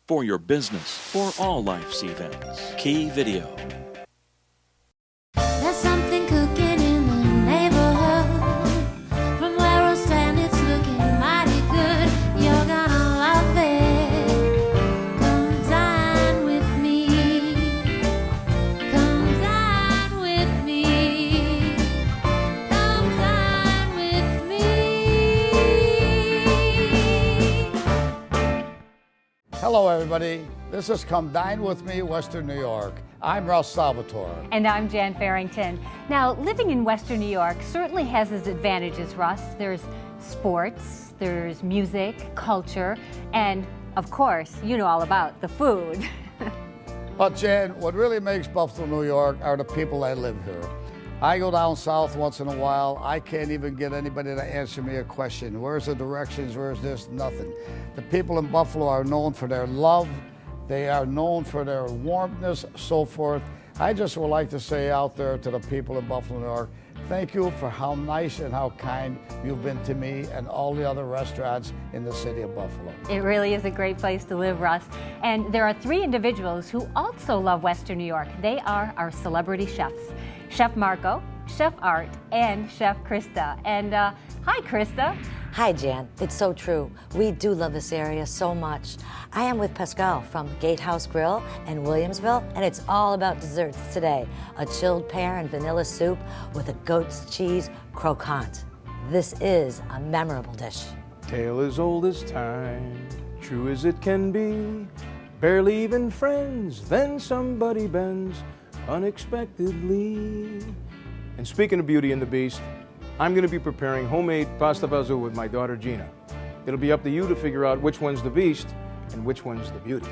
for your business, for all life's events. Key Video. There's something cooking in the neighborhood. From where I stand, it's looking mighty good. You're gonna love it. Come dine with me. Come dine with me. Come dine with me. Hello, everybody. This is Come Dine With Me, Western New York. I'm Russ Salvatore. And I'm Jan Farrington. Now, living in Western New York certainly has its advantages, Russ. There's sports, there's music, culture, and of course, you know all about the food. But Jan, what really makes Buffalo, New York are the people that live here. I go down south once in a while. I can't even get anybody to answer me a question. Where's the directions? Where's this? Nothing. The people in Buffalo are known for their love. They are known for their warmness, so forth. I just would like to say out there to the people in Buffalo, New York, thank you for how nice and how kind you've been to me and all the other restaurants in the city of Buffalo. It really is a great place to live, Russ. And there are three individuals who also love Western New York. They are our celebrity chefs. Chef Marco, Chef Art, and Chef Krista. And hi, Krista. Hi, Jan. It's so true. We do love this area so much. I am with Pascal from Gatehouse Grill in Williamsville, and it's all about desserts today. A chilled pear and vanilla soup with a goat's cheese croquant. This is a memorable dish. Tale as old as time, true as it can be. Barely even friends, then somebody bends unexpectedly. And speaking of Beauty and the Beast, I'm going to be preparing homemade pasta fazool with my daughter Gina. It'll be up to you to figure out which one's the Beast and which one's the Beauty.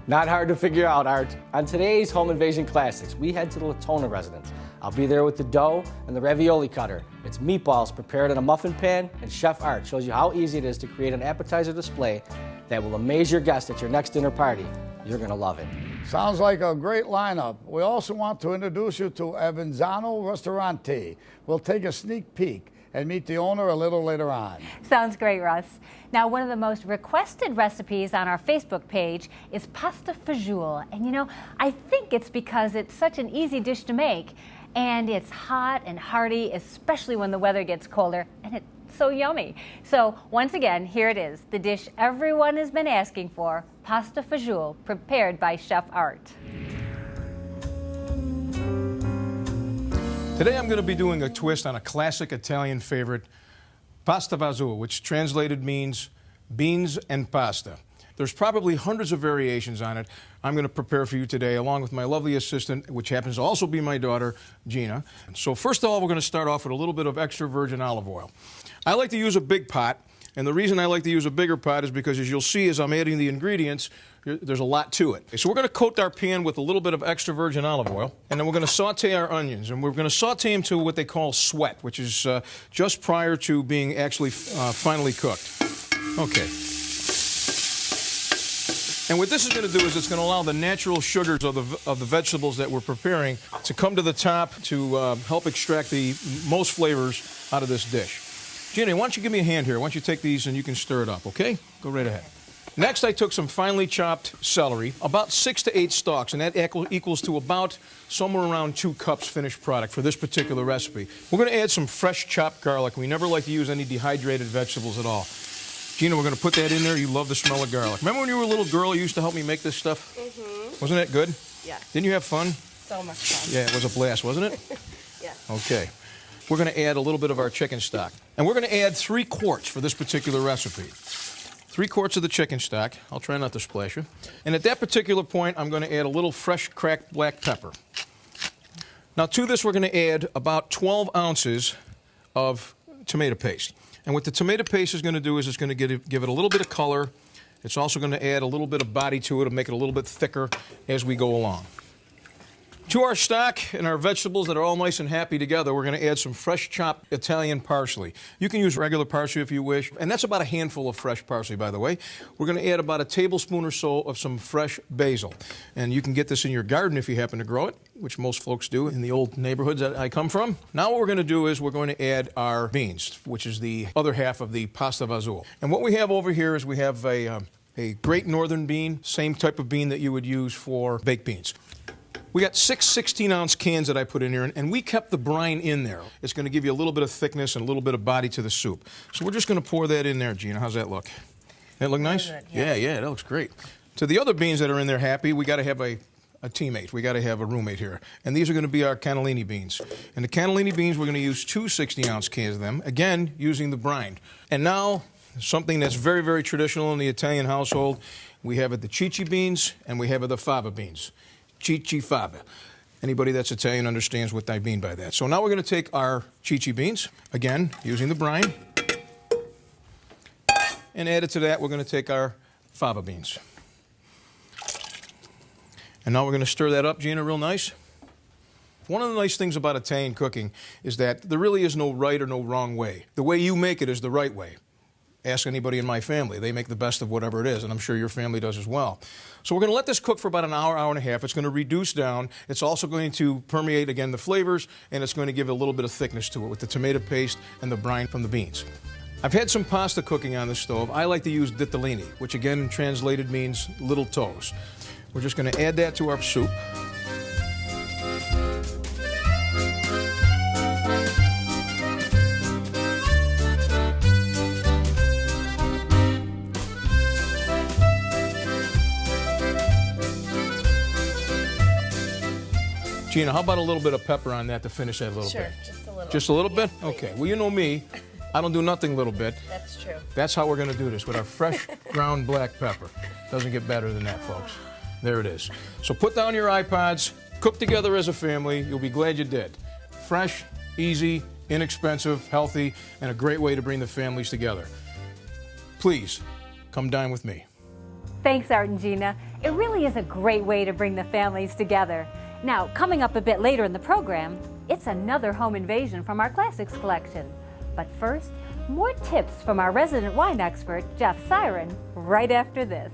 Not hard to figure out, Art. On today's Home Invasion Classics, we head to the Latona residence. I'll be there with the dough and the ravioli cutter. It's meatballs prepared in a muffin pan, and Chef Art shows you how easy it is to create an appetizer display that will amaze your guests at your next dinner party. You're going to love it. Sounds like a great lineup. We also want to introduce you to Avanzano Ristorante. We'll take a sneak peek and meet the owner a little later on. Sounds great, Russ. Now, one of the most requested recipes on our Facebook page is pasta fajoule. And you know, I think it's because it's such an easy dish to make. And it's hot and hearty, especially when the weather gets colder, and it's so yummy. So once again, here it is, the dish everyone has been asking for, pasta fajoule, prepared by Chef Art. Today I'm going to be doing a twist on a classic Italian favorite, pasta fazool, which translated means beans and pasta. There's probably hundreds of variations on it. I'm going to prepare for you today along with my lovely assistant, which happens to also be my daughter, Gina. So first of all, we're going to start off with a little bit of extra virgin olive oil. I like to use a big pot, and the reason I like to use a bigger pot is because, as you'll see as I'm adding the ingredients, there's a lot to it. So we're going to coat our pan with a little bit of extra virgin olive oil, and then we're going to saute our onions, and we're going to saute them to what they call sweat, which is just prior to being actually finally cooked. Okay. And what this is going to do is it's going to allow the natural sugars of the vegetables that we're preparing to come to the top to help extract the most flavors out of this dish. Gina, why don't you give me a hand here? Why don't you take these and you can stir it up, okay? Go right ahead. Next, I took some finely chopped celery, about 6 to 8 stalks, and that equals to about somewhere around 2 cups finished product for this particular recipe. We're going to add some fresh chopped garlic. We never like to use any dehydrated vegetables at all. Gina, we're going to put that in there. You love the smell of garlic. Remember when you were a little girl, you used to help me make this stuff? Mm-hmm. Wasn't that good? Yeah. Didn't you have fun? So much fun. Yeah, it was a blast, wasn't it? Yeah. Okay. We're going to add a little bit of our chicken stock. And we're going to add 3 quarts for this particular recipe. 3 quarts of the chicken stock. I'll try not to splash you. And at that particular point, I'm going to add a little fresh cracked black pepper. Now to this, we're going to add about 12 ounces of tomato paste. And what the tomato paste is going to do is it's going to give it a little bit of color. It's also going to add a little bit of body to it and make it a little bit thicker as we go along. To our stock and our vegetables that are all nice and happy together, we're going to add some fresh chopped Italian parsley. You can use regular parsley if you wish, and that's about a handful of fresh parsley, by the way. We're going to add about a tablespoon or so of some fresh basil. And you can get this in your garden if you happen to grow it, which most folks do in the old neighborhoods that I come from. Now what we're going to do is we're going to add our beans, which is the other half of the pasta fagioli. And what we have over here is we have a Great Northern bean, same type of bean that you would use for baked beans. We got 6 16-ounce cans that I put in here, and we kept the brine in there. It's going to give you a little bit of thickness and a little bit of body to the soup. So we're just going to pour that in there, Gina. How's that look? That look nice? Good, yes. Yeah, that looks great. To the other beans that are in there happy, we got to have a teammate. We got to have a roommate here. And these are going to be our cannellini beans. And the cannellini beans, we're going to use 2 60-ounce cans of them, again, using the brine. And now, something that's very, very traditional in the Italian household, we have the chichi beans and we have the fava beans. Chichi fava. Anybody that's Italian understands what I mean by that. So now we're going to take our chichi beans, again, using the brine, and added to that, we're going to take our fava beans. And now we're going to stir that up, Gina, real nice. One of the nice things about Italian cooking is that there really is no right or no wrong way. The way you make it is the right way. Ask anybody in my family. They make the best of whatever it is, and I'm sure your family does as well. So we're going to let this cook for about an hour, hour and a half. It's going to reduce down. It's also going to permeate, again, the flavors, and it's going to give a little bit of thickness to it with the tomato paste and the brine from the beans. I've had some pasta cooking on the stove. I like to use ditalini, which again translated means little toes. We're just going to add that to our soup. Gina, how about a little bit of pepper on that to finish that a little bit? Sure, just a little. Just a little bit? Please. Okay. Well, you know me. I don't do nothing little bit. That's true. That's how we're going to do this, with our fresh ground black pepper. Doesn't get better than that, folks. There it is. So put down your iPods, cook together as a family. You'll be glad you did. Fresh, easy, inexpensive, healthy, and a great way to bring the families together. Please, come dine with me. Thanks, Art and Gina. It really is a great way to bring the families together. Now, coming up a bit later in the program, it's another home invasion from our classics collection. But first, more tips from our resident wine expert, Jeff Siren, right after this.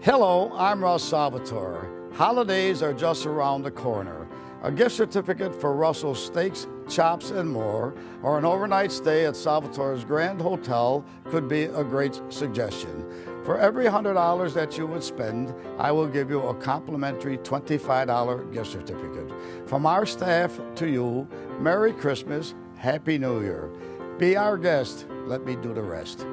Hello, I'm Russ Salvatore. Holidays are just around the corner. A gift certificate for Russell's Steaks, Chops, and more, or an overnight stay at Salvatore's Grand Hotel could be a great suggestion. For every $100 that you would spend, I will give you a complimentary $25 gift certificate. From our staff to you, Merry Christmas, Happy New Year. Be our guest, let me do the rest.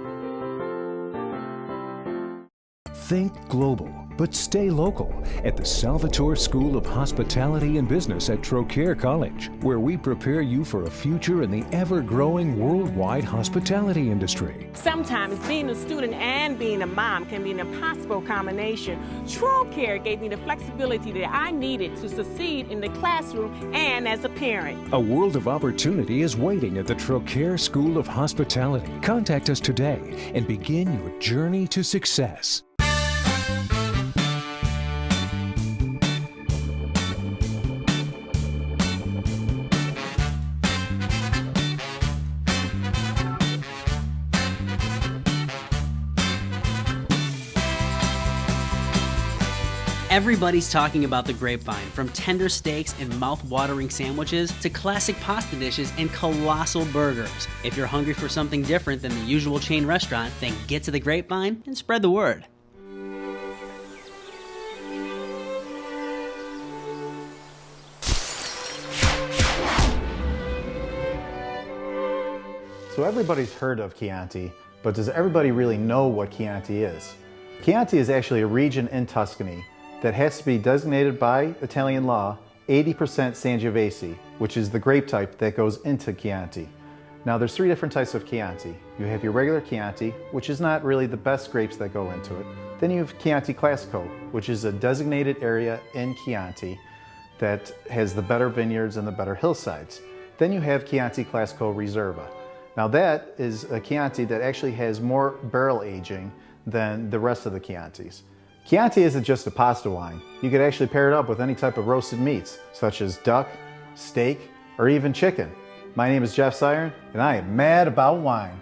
Think global, but stay local at the Salvatore School of Hospitality and Business at Trocaire College, where we prepare you for a future in the ever-growing worldwide hospitality industry. Sometimes being a student and being a mom can be an impossible combination. Trocaire gave me the flexibility that I needed to succeed in the classroom and as a parent. A world of opportunity is waiting at the Trocaire School of Hospitality. Contact us today and begin your journey to success. Everybody's talking about the grapevine, from tender steaks and mouth-watering sandwiches to classic pasta dishes and colossal burgers. If you're hungry for something different than the usual chain restaurant, then get to the grapevine and spread the word. So everybody's heard of Chianti, but does everybody really know what Chianti is? Chianti is actually a region in Tuscany that has to be designated by Italian law 80% Sangiovese, which is the grape type that goes into Chianti. Now there's 3 different types of Chianti. You have your regular Chianti, which is not really the best grapes that go into it. Then you have Chianti Classico, which is a designated area in Chianti that has the better vineyards and the better hillsides. Then you have Chianti Classico Riserva. Now that is a Chianti that actually has more barrel aging than the rest of the Chiantis. Chianti isn't just a pasta wine. You could actually pair it up with any type of roasted meats, such as duck, steak, or even chicken. My name is Jeff Siren, and I am mad about wine.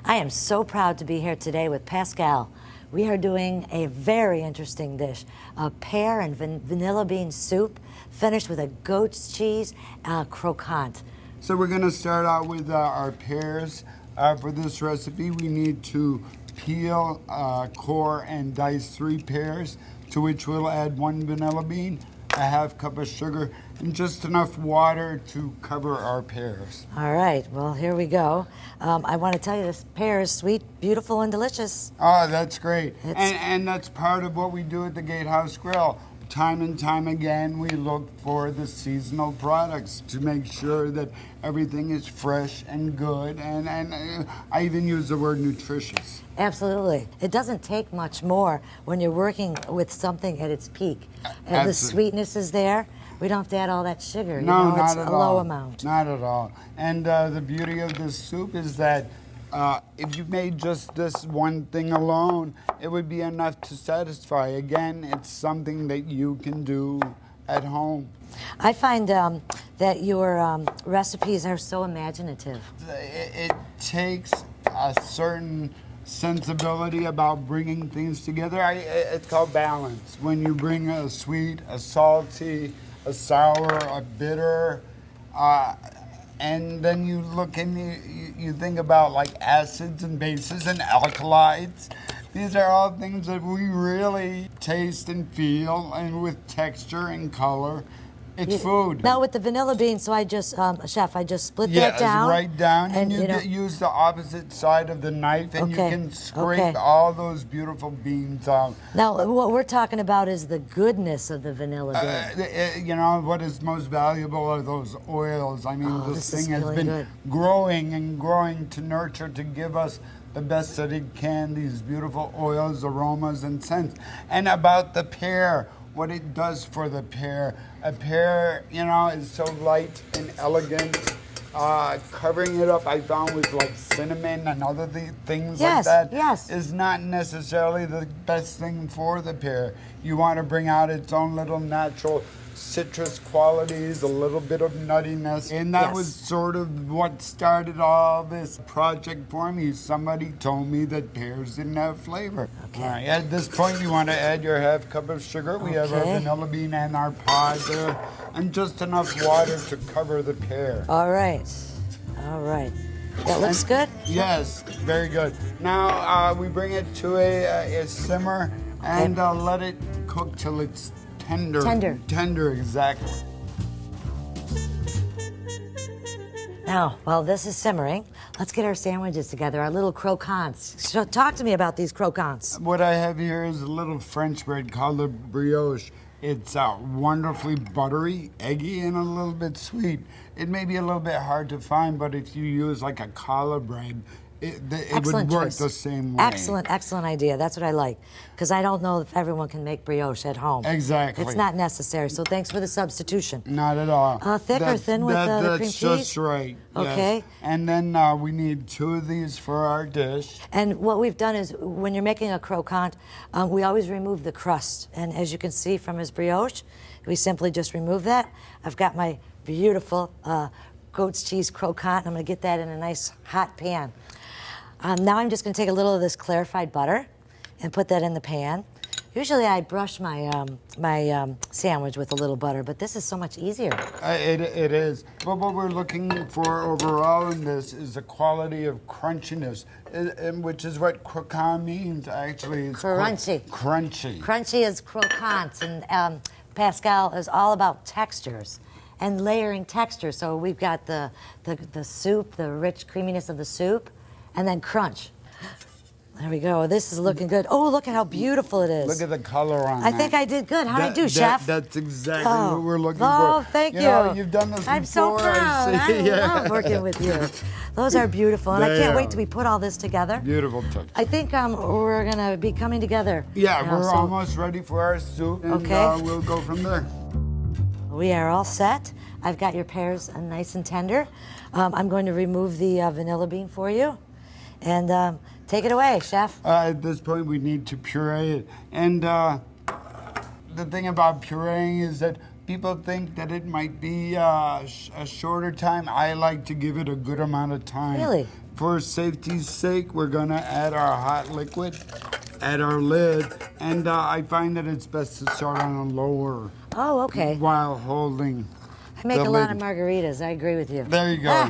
I am so proud to be here today with Pascal. We are doing a very interesting dish, a pear and vanilla bean soup finished with a goat's cheese croquant. So we're going to start out with our pears. For this recipe, we need to peel, core, and dice 3 pears, to which we'll add 1 vanilla bean, a half cup of sugar, and just enough water to cover our pears. All right, well, here we go. I want to tell you this pear is sweet, beautiful, and delicious. Oh, that's great. And that's part of what we do at the Gatehouse Grill. Time and time again, we look for the seasonal products to make sure that everything is fresh and good, and I even use the word nutritious. Absolutely. It doesn't take much more when you're working with something at its peak. The sweetness is there. We don't have to add all that sugar. No, you know, not it's at a all. low amount. Not at all. And the beauty of this soup is that if you made just this one thing alone, it would be enough to satisfy. Again, it's something that you can do at home. I find that your recipes are so imaginative. It takes a certain sensibility about bringing things together. It's called balance. When you bring a sweet, a salty, a sour, a bitter, and then you look and you think about like acids and bases and alkalides. These are all things that we really taste and feel, and with texture and color. It's food. Now with the vanilla beans, so I just, Chef, I just split that down. Right down, and you know, use the opposite side of the knife, and you can scrape all those beautiful beans out. Now, what we're talking about is the goodness of the vanilla bean. You know, what is most valuable are those oils. I mean, this thing has been good. growing and growing to nurture, to give us the best that it can, these beautiful oils, aromas, and scents. And about the pear, what it does for the pear. A pear, you know, is so light and elegant. Covering it up, I found, with like cinnamon and other things like that is not necessarily the best thing for the pear. You want to bring out its own little natural citrus qualities, a little bit of nuttiness. And that was sort of what started all this project for me. Somebody told me that pears didn't have flavor. All right, at this point, you want to add your half cup of sugar. We have our vanilla bean and our pod there, and just enough water to cover the pear. All right. All right. That looks good? Yes, very good. Now we bring it to a simmer and let it cook till it's tender. Tender, exactly. Now, while this is simmering, let's get our sandwiches together, our little croquants. So talk to me about these croquants. What I have here is a little French bread called a brioche. It's wonderfully buttery, eggy, and a little bit sweet. It may be a little bit hard to find, but if you use like a challah bread, it would work the same way. Excellent idea. That's what I like. Because I don't know if everyone can make brioche at home. Exactly. It's not necessary, so thanks for the substitution. Not at all. Thick or thin with the cream cheese? That's just right. Okay. Yes. And then we need 2 of these for our dish. And what we've done is, when you're making a croquant, we always remove the crust. And as you can see from his brioche, we simply just remove that. I've got my beautiful goat's cheese croquant. I'm going to get that in a nice hot pan. Now I'm just going to take a little of this clarified butter and put that in the pan. Usually I brush my sandwich with a little butter, but this is so much easier. It is. But what we're looking for overall in this is the quality of crunchiness, which is what croquant means, actually. It's crunchy. Crunchy. Crunchy is croquant, and Pascal is all about textures and layering texture. So we've got the soup, the rich creaminess of the soup, and then crunch. There we go. This is looking good. Oh, look at how beautiful it is. Look at the color on I think I did good. How'd I do, Chef? That's exactly what we're looking for. Oh, thank you. Know, you've done this before. I'm so proud. I love working with you. Those are beautiful, and I can't wait till we put all this together. Beautiful touch. I think we're going to be coming together. Yeah, we're almost ready for our soup, and we'll go from there. We are all set. I've got your pears nice and tender. I'm going to remove the vanilla bean for you. And take it away, Chef. At this point, we need to puree it. And the thing about pureeing is that people think that it might be a shorter time. I like to give it a good amount of time. Really? For safety's sake, we're going to add our hot liquid, add our lid, and I find that it's best to start on a lower. Oh, okay. While holding. I make the a lot lid. of margaritas. I agree with you. There you go.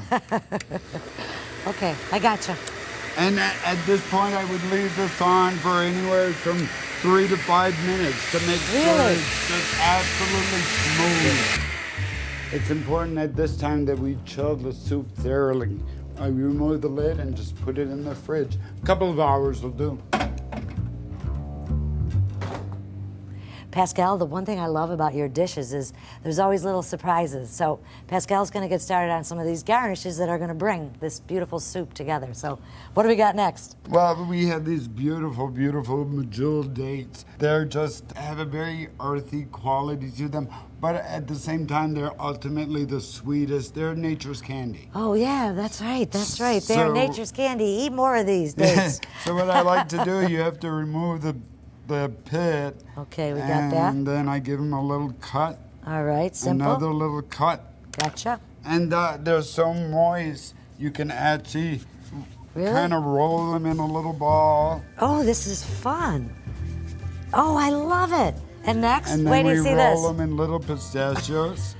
Okay, I gotcha. And at this point, I would leave this on for anywhere from 3 to 5 minutes to make sure it's just absolutely smooth. It's important at this time that we chill the soup thoroughly. I remove the lid and just put it in the fridge. A couple of hours will do. Pascal, the one thing I love about your dishes is there's always little surprises. So Pascal's going to get started on some of these garnishes that are going to bring this beautiful soup together. So what do we got next? Well, we have these beautiful, beautiful medjool dates. They're just have a very earthy quality to them, but at the same time, they're ultimately the sweetest. They're nature's candy. Oh, yeah, that's right. That's right. They're nature's candy. Eat more of these dates. So what I like to do, you have to remove the pit. Okay, we got that. And then I give them a little cut. All right, simple. Another little cut. Gotcha. And they're so moist, you can actually kind of roll them in a little ball. Oh, this is fun. Oh, I love it. And next, and wait till you see this. roll them in little pistachios.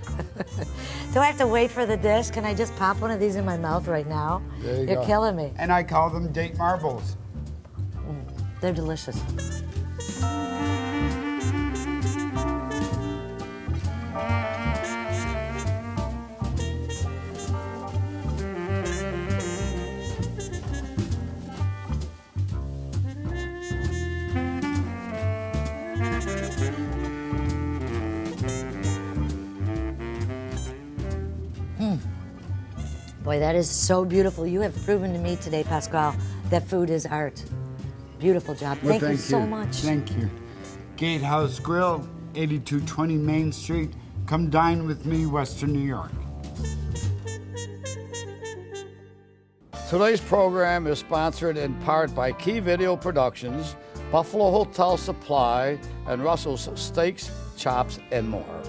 Do I have to wait for the dish? Can I just pop one of these in my mouth right now? There you You're go. killing me. And I call them date marbles. They're delicious. Boy, that is so beautiful. You have proven to me today, Pascal, that food is art. Beautiful job. Well, thank you so much. Thank you. Gatehouse Grill, 8220 Main Street. Come dine with me, Western New York. Today's program is sponsored in part by Key Video Productions, Buffalo Hotel Supply, and Russell's Steaks, Chops, and more.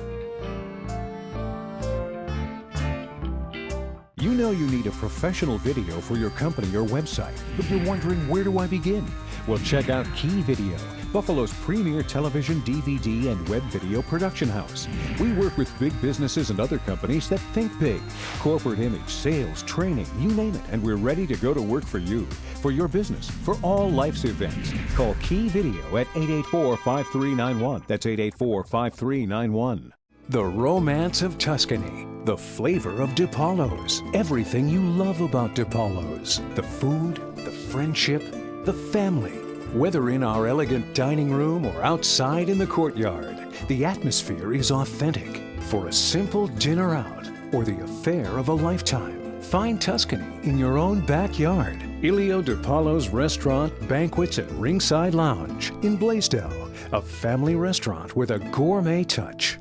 You know you need a professional video for your company or website, but you're wondering, where do I begin? Well, check out Key Video, Buffalo's premier television, DVD, and web video production house. We work with big businesses and other companies that think big. Corporate image, sales, training, you name it, and we're ready to go to work for you, for your business, for all life's events. Call Key Video at 884-5391. That's 884-5391. The romance of Tuscany, the flavor of DiPaolo's, everything you love about DiPaolo's, the food, the friendship, the family. Whether in our elegant dining room or outside in the courtyard, the atmosphere is authentic. For a simple dinner out or the affair of a lifetime, find Tuscany in your own backyard. Ilio DiPaolo's Restaurant, Banquets, and Ringside Lounge in Blaisdell, a family restaurant with a gourmet touch.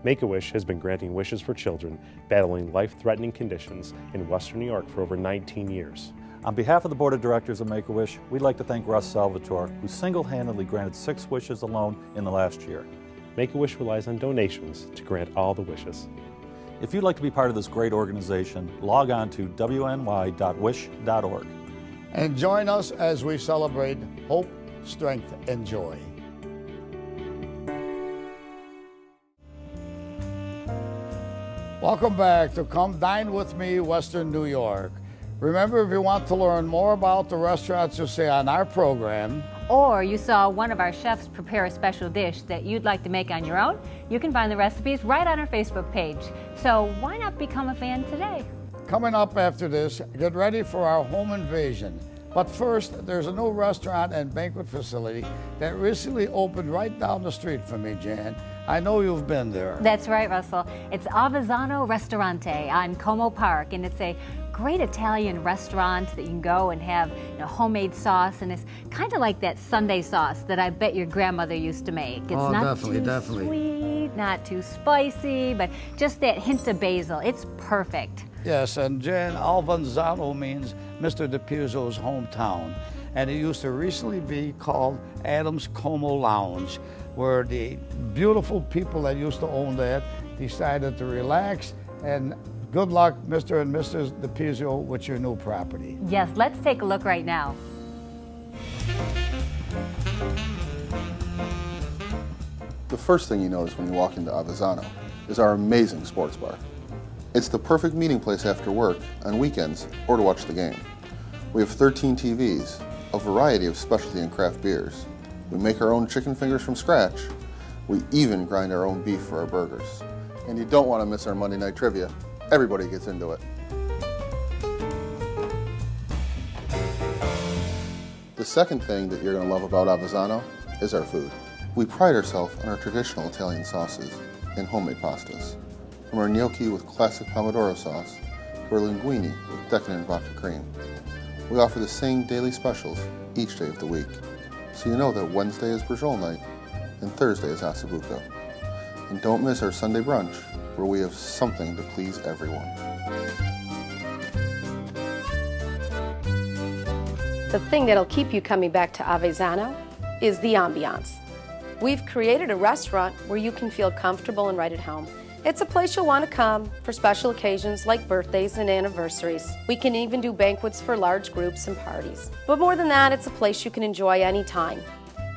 Make-A-Wish has been granting wishes for children battling life-threatening conditions in Western New York for over 19 years. On behalf of the Board of Directors of Make-A-Wish, we'd like to thank Russ Salvatore, who single-handedly granted 6 wishes alone in the last year. Make-A-Wish relies on donations to grant all the wishes. If you'd like to be part of this great organization, log on to wny.wish.org. And join us as we celebrate hope, strength, and joy. Welcome back to Come Dine With Me, Western New York. Remember, if you want to learn more about the restaurants you see on our program, or you saw one of our chefs prepare a special dish that you'd like to make on your own, you can find the recipes right on our Facebook page. So why not become a fan today? coming up after this, get ready for our home invasion. But first, there's a new restaurant and banquet facility that recently opened right down the street from me, Jan. I know you've been there. That's right, Russell. It's Avezzano Ristorante on Como Park, and it's a great Italian restaurant that you can go and have homemade sauce, and it's kind of like that Sunday sauce that I bet your grandmother used to make. It's not too sweet, not too spicy, but just that hint of basil. It's perfect. Yes, and Jan, Avezzano means Mr. DiPizzo's hometown. And it used to recently be called Adams Como Lounge, where the beautiful people that used to own that decided to relax. And good luck, Mr. and Mrs. DiPizzo, with your new property. Yes, let's take a look right now. The first thing you notice when you walk into Avezzano is our amazing sports bar. It's the perfect meeting place after work, on weekends, or to watch the game. We have 13 TVs, a variety of specialty and craft beers. We make our own chicken fingers from scratch. We even grind our own beef for our burgers. And you don't want to miss our Monday night trivia. Everybody gets into it. The second thing that you're going to love about Avezzano is our food. We pride ourselves on our traditional Italian sauces and homemade pastas. From our gnocchi with classic pomodoro sauce to our linguine with decadent vodka cream. We offer the same daily specials each day of the week, so you know that Wednesday is Brajol night and Thursday is Ossobuco. And don't miss our Sunday brunch, where we have something to please everyone. The thing that'll keep you coming back to Avezzano is the ambiance. We've created a restaurant where you can feel comfortable and right at home. It's a place you'll want to come for special occasions like birthdays and anniversaries. We can even do banquets for large groups and parties. But more than that, it's a place you can enjoy anytime.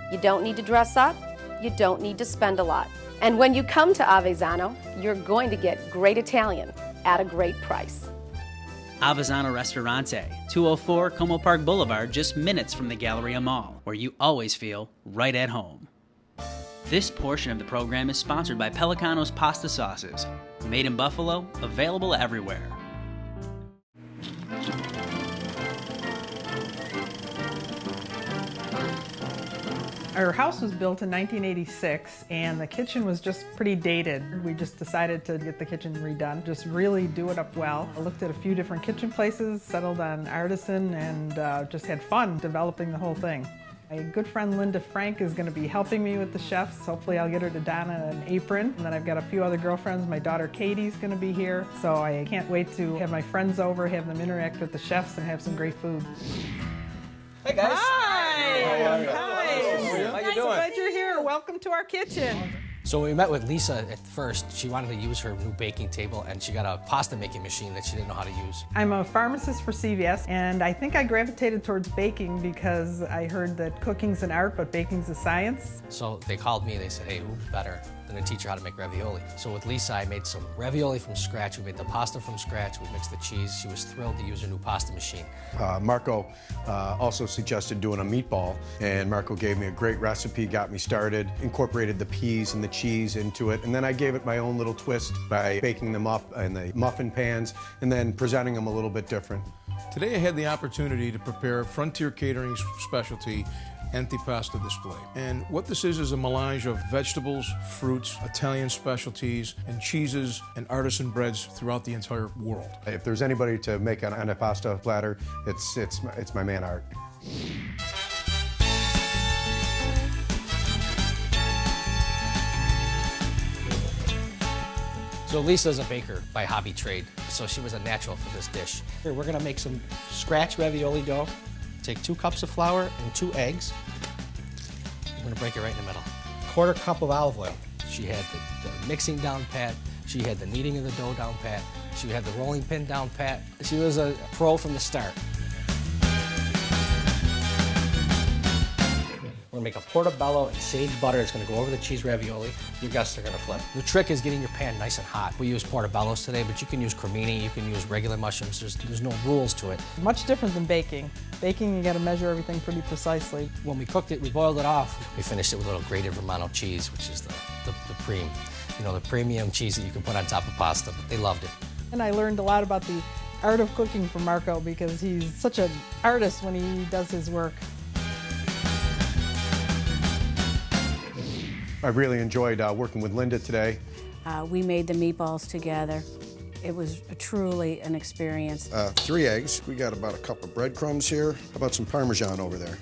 You don't need to dress up, you don't need to spend a lot. And when you come to Avezzano, you're going to get great Italian at a great price. Avezzano Ristorante, 204 Como Park Boulevard, just minutes from the Galleria Mall, where you always feel right at home. This portion of the program is sponsored by Pelicano's Pasta Sauces. Made in Buffalo, available everywhere. Our house was built in 1986 and the kitchen was just pretty dated. We just decided to get the kitchen redone, just really do it up well. I looked at a few different kitchen places, settled on Artisan, and just had fun developing the whole thing. My good friend Linda Frank is going to be helping me with the chefs. Hopefully I'll get her to don an apron. And then I've got a few other girlfriends. My daughter Katie's going to be here. So I can't wait to have my friends over, have them interact with the chefs, and have some great food. Hey guys. Hi. How are you? Hi. How you doing? Glad you're here. Welcome to our kitchen. So when we met with Lisa at first, she wanted to use her new baking table, and she got a pasta making machine that she didn't know how to use. I'm a pharmacist for CVS, and I think I gravitated towards baking because I heard that cooking's an art, but baking's a science. So they called me and they said, hey, who's better than to teach her how to make ravioli? So with Lisa, I made some ravioli from scratch. We made the pasta from scratch. We mixed the cheese. She was thrilled to use her new pasta machine. Marco also suggested doing a meatball, and Marco gave me a great recipe, got me started, incorporated the peas and the cheese into it, and then I gave it my own little twist by baking them up in the muffin pans and then presenting them a little bit different. Today I had the opportunity to prepare Frontier Catering's specialty antipasta display. And what this is a melange of vegetables, fruits, Italian specialties, and cheeses and artisan breads throughout the entire world. If there's anybody to make an antipasta platter, it's my man Art. So Lisa's a baker by hobby trade, so she was a natural for this dish. Here, we're gonna make some scratch ravioli dough. Take 2 cups of flour and 2 eggs. I'm gonna break it right in the middle. 1/4 cup of olive oil. She had the mixing down pat. She had the kneading of the dough down pat. She had the rolling pin down pat. She was a pro from the start. We're gonna make a portobello and sage butter. It's gonna go over the cheese ravioli. Your guests are gonna flip. The trick is getting your pan nice and hot. We use portobellos today, but you can use cremini, you can use regular mushrooms. There's no rules to it. Much different than baking. Baking, you gotta measure everything pretty precisely. When we cooked it, we boiled it off. We finished it with a little grated Romano cheese, which is the cream. You know, the premium cheese that you can put on top of pasta, but they loved it. And I learned a lot about the art of cooking from Marco because he's such an artist when he does his work. I really enjoyed working with Linda today. We made the meatballs together. It was truly an experience. 3 eggs. We got about a cup of breadcrumbs here. How about some Parmesan over there?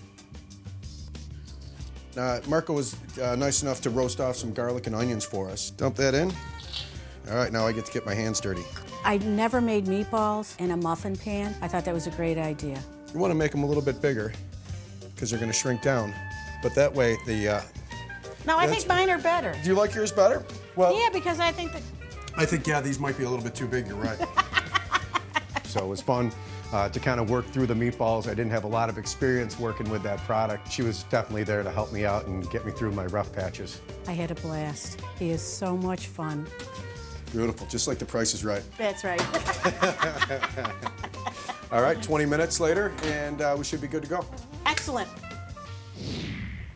Marco was nice enough to roast off some garlic and onions for us. Dump that in. All right, now I get to get my hands dirty. I never made meatballs in a muffin pan. I thought that was a great idea. You want to make them a little bit bigger because they're going to shrink down. But that way, No, I think mine are better. Do you like yours better? Well, yeah, because I think yeah, these might be a little bit too big, you're right. So it was fun to kind of work through the meatballs. I didn't have a lot of experience working with that product. She was definitely there to help me out and get me through my rough patches. I had a blast. He is so much fun. Beautiful, just like The Price is Right. That's right. All right, 20 minutes later, and we should be good to go. Excellent.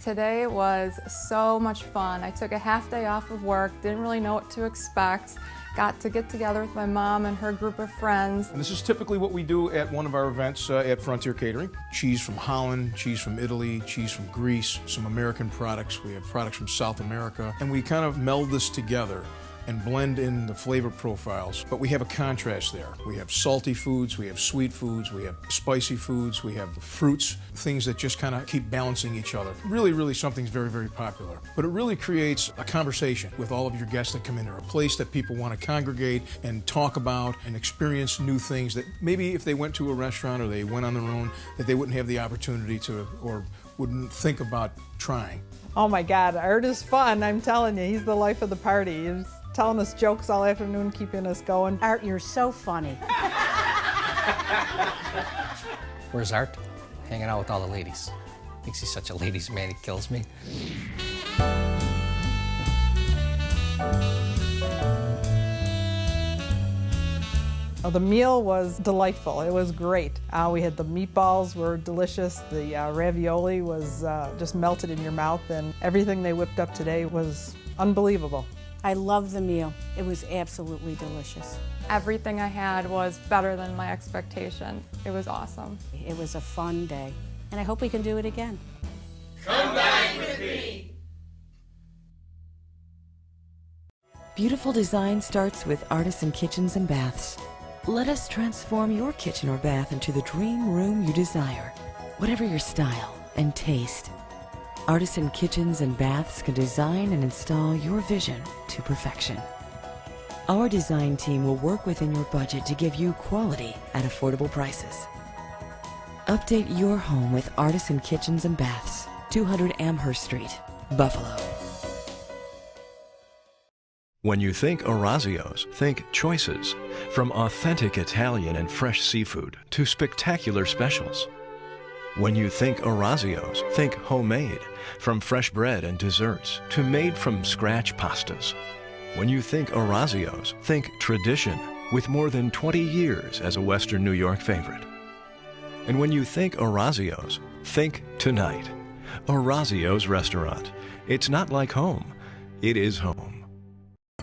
Today was so much fun. I took a half day off of work, didn't really know what to expect. Got to get together with my mom and her group of friends. And this is typically what we do at one of our events at Frontier Catering. Cheese from Holland, cheese from Italy, cheese from Greece, some American products. We have products from South America. And we kind of meld this together and blend in the flavor profiles. But we have a contrast there. We have salty foods, we have sweet foods, we have spicy foods, we have fruits, things that just kind of keep balancing each other. Really, really something's very, very popular. But it really creates a conversation with all of your guests that come in there, a place that people want to congregate and talk about and experience new things that maybe if they went to a restaurant or they went on their own, that they wouldn't have the opportunity to or wouldn't think about trying. Oh my God, Art is fun, I'm telling you. He's the life of the party. He's telling us jokes all afternoon, keeping us going. Art, you're so funny. Where's Art? Hanging out with all the ladies. Thinks he's such a ladies' man, he kills me. Oh, the meal was delightful. It was great. We had the meatballs were delicious. The ravioli was just melted in your mouth, and everything they whipped up today was unbelievable. I love the meal. It was absolutely delicious. Everything I had was better than my expectation. It was awesome. It was a fun day, and I hope we can do it again. Come dine with me! Beautiful design starts with Artisan Kitchens and Baths. Let us transform your kitchen or bath into the dream room you desire, whatever your style and taste. Artisan Kitchens and Baths can design and install your vision to perfection. Our design team will work within your budget to give you quality at affordable prices. Update your home with Artisan Kitchens and Baths, 200 Amherst Street, Buffalo. When you think Orazio's, think choices. From authentic Italian and fresh seafood to spectacular specials. When you think Orazio's, think homemade. From fresh bread and desserts to made-from-scratch pastas. When you think Orazio's, think tradition, with more than 20 years as a Western New York favorite. And when you think Orazio's, think tonight. Orazio's Restaurant. It's not like home, it is home.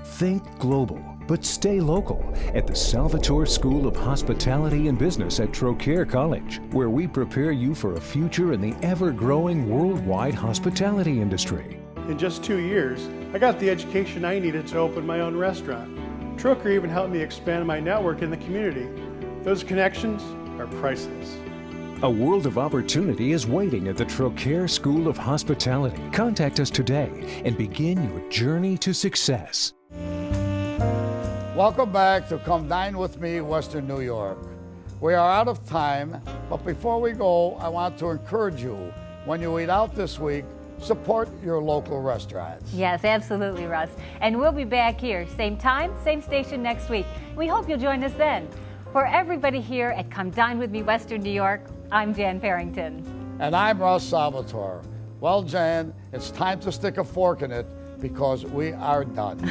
Think global, but stay local at the Salvatore School of Hospitality and Business at Trocaire College, where we prepare you for a future in the ever-growing worldwide hospitality industry. In just 2 years, I got the education I needed to open my own restaurant. Trocaire even helped me expand my network in the community. Those connections are priceless. A world of opportunity is waiting at the Trocaire School of Hospitality. Contact us today and begin your journey to success. Welcome back to Come Dine With Me, Western New York. We are out of time, but before we go, I want to encourage you, when you eat out this week, support your local restaurants. Yes, absolutely, Russ. And we'll be back here, same time, same station next week. We hope you'll join us then. For everybody here at Come Dine With Me, Western New York, I'm Jan Parrington. And I'm Russ Salvatore. Well, Jan, it's time to stick a fork in it because we are done.